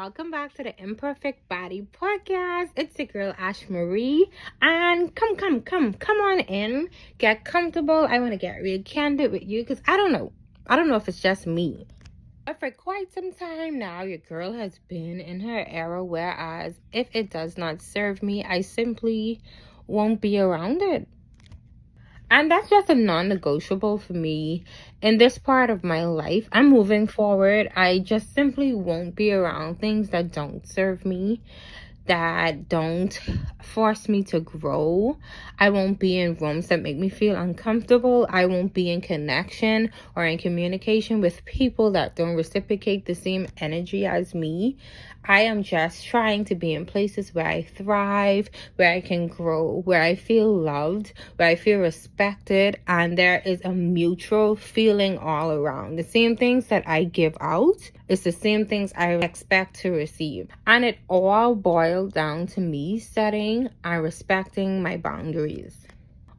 welcome back to the Imperfect Body Podcast. It's your girl Ash Marie, and come on in, get comfortable. I want to get real candid with you because I don't know if it's just me. But for quite some time now, your girl has been in her era whereas if it does not serve me, I simply won't be around it. And that's just a non-negotiable for me in this part of my life. I'm moving forward. I just simply won't be around things that don't serve me, that don't force me to grow. I won't be in rooms that make me feel uncomfortable. I won't be in connection or in communication with people that don't reciprocate the same energy as me. I am just trying to be in places where I thrive, where I can grow, where I feel loved, where I feel respected, and there is a mutual feeling all around. The same things that I give out is the same things I expect to receive. And it all boils down to me setting and respecting my boundaries.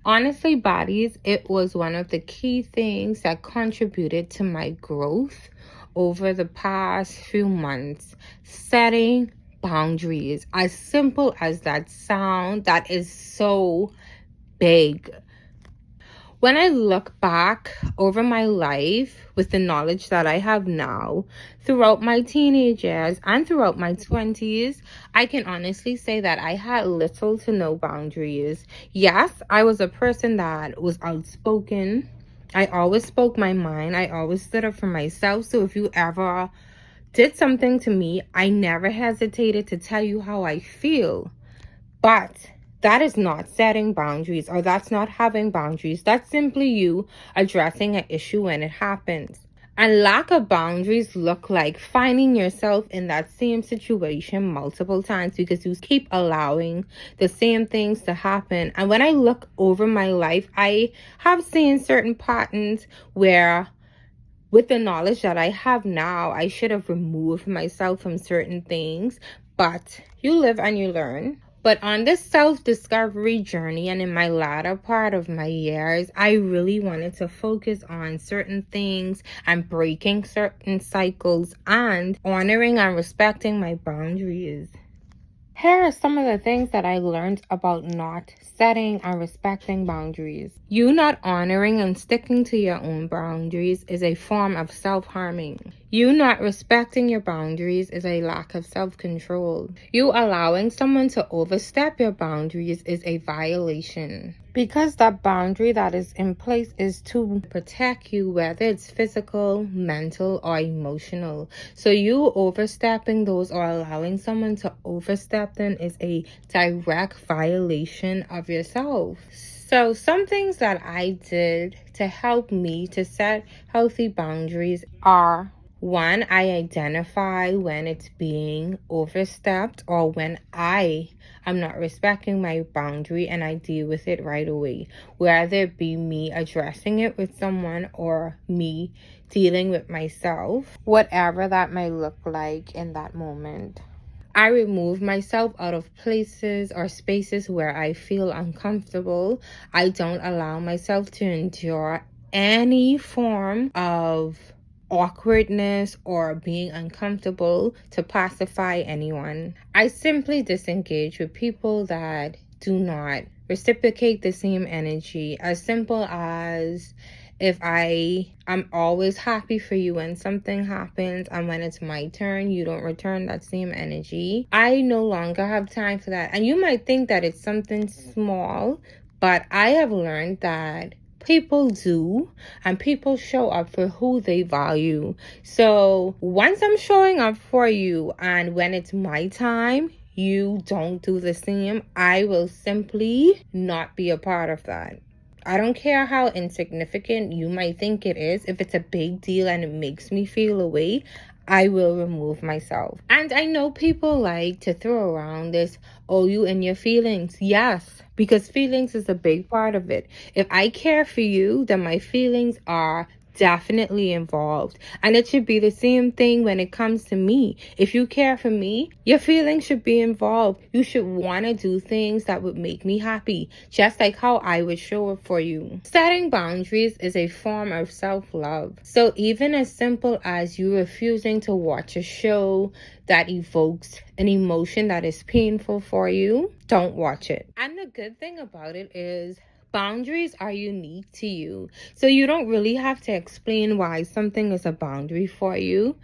Honestly, bodies, it was one of the key things that contributed to my growth over the past few months. Setting boundaries, as simple as that sound, that is so big. When I look back over my life with the knowledge that I have now, throughout my teenage years and throughout my 20s, I can honestly say that I had little to no boundaries. Yes, I was a person that was outspoken. I always spoke my mind. I always stood up for myself. So if you ever did something to me, I never hesitated to tell you how I feel. But that is not setting boundaries, or that's not having boundaries. That's simply you addressing an issue when it happens. And lack of boundaries look like finding yourself in that same situation multiple times because you keep allowing the same things to happen. And when I look over my life, I have seen certain patterns where, with the knowledge that I have now, I should have removed myself from certain things. But you live and you learn. But on this self-discovery journey and in my latter part of my years, I really wanted to focus on certain things and breaking certain cycles and honoring and respecting my boundaries. Here are some of the things that I learned about not setting and respecting boundaries. You not honoring and sticking to your own boundaries is a form of self-harming. You not respecting your boundaries is a lack of self-control. You allowing someone to overstep your boundaries is a violation. Because that boundary that is in place is to protect you, whether it's physical, mental, or emotional. So you overstepping those or allowing someone to overstep them is a direct violation of yourself. So some things that I did to help me to set healthy boundaries are: one, I identify when it's being overstepped or when I am not respecting my boundary, and I deal with it right away. Whether it be me addressing it with someone or me dealing with myself, whatever that may look like in that moment. I remove myself out of places or spaces where I feel uncomfortable. I don't allow myself to endure any form of awkwardness or being uncomfortable to pacify anyone. I simply disengage with people that do not reciprocate the same energy. As simple as, if I'm always happy for you when something happens, and when it's my turn, you don't return that same energy, I no longer have time for that. And you might think that it's something small, but I have learned that people do, and people show up for who they value. So once I'm showing up for you, and when it's my time, you don't do the same, I will simply not be a part of that. I don't care how insignificant you might think it is. If it's a big deal and it makes me feel away, I will remove myself. And I know people like to throw around this, oh, you and your feelings. Yes, because feelings is a big part of it. If I care for you, then my feelings are definitely involved. And it should be the same thing when it comes to me. If you care for me, your feelings should be involved. You should want to do things that would make me happy, just like how I would show up for you. Setting boundaries is a form of self-love. So even as simple as you refusing to watch a show that evokes an emotion that is painful for you, don't watch it. And the good thing about it is boundaries are unique to you. So you don't really have to explain why something is a boundary for you.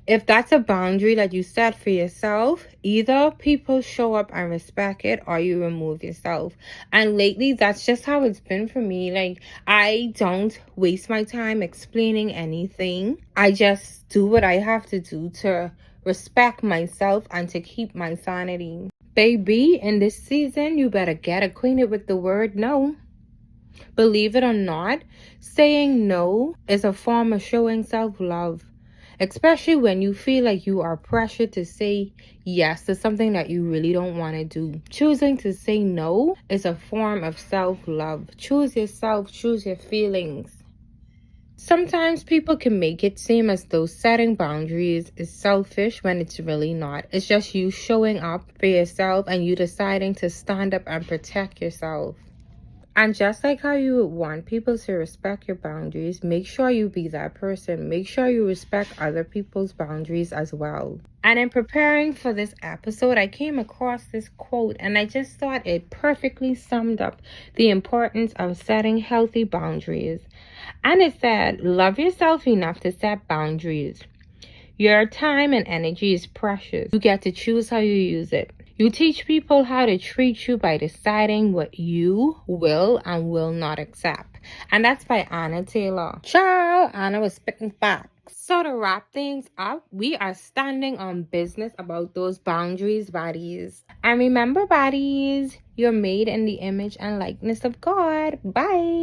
If that's a boundary that you set for yourself, either people show up and respect it or you remove yourself. And lately, that's just how it's been for me. Like, I don't waste my time explaining anything. I just do what I have to do to respect myself and to keep my sanity. Baby, in this season, you better get acquainted with the word no. Believe it or not, saying no is a form of showing self-love, especially when you feel like you are pressured to say yes to something that you really don't want to do. Choosing to say no is a form of self-love. Choose yourself, choose your feelings. Sometimes people can make it seem as though setting boundaries is selfish when it's really not. It's just you showing up for yourself and you deciding to stand up and protect yourself. And just like how you would want people to respect your boundaries, make sure you be that person. Make sure you respect other people's boundaries as well. And in preparing for this episode, I came across this quote and I just thought it perfectly summed up the importance of setting healthy boundaries. And it said, love yourself enough to set boundaries. Your time and energy is precious. You get to choose how you use it. You teach people how to treat you by deciding what you will and will not accept. And that's by Anna Taylor. Child, Anna was spitting facts. So to wrap things up, we are standing on business about those boundaries, baddies. And remember, baddies, you're made in the image and likeness of God. Bye.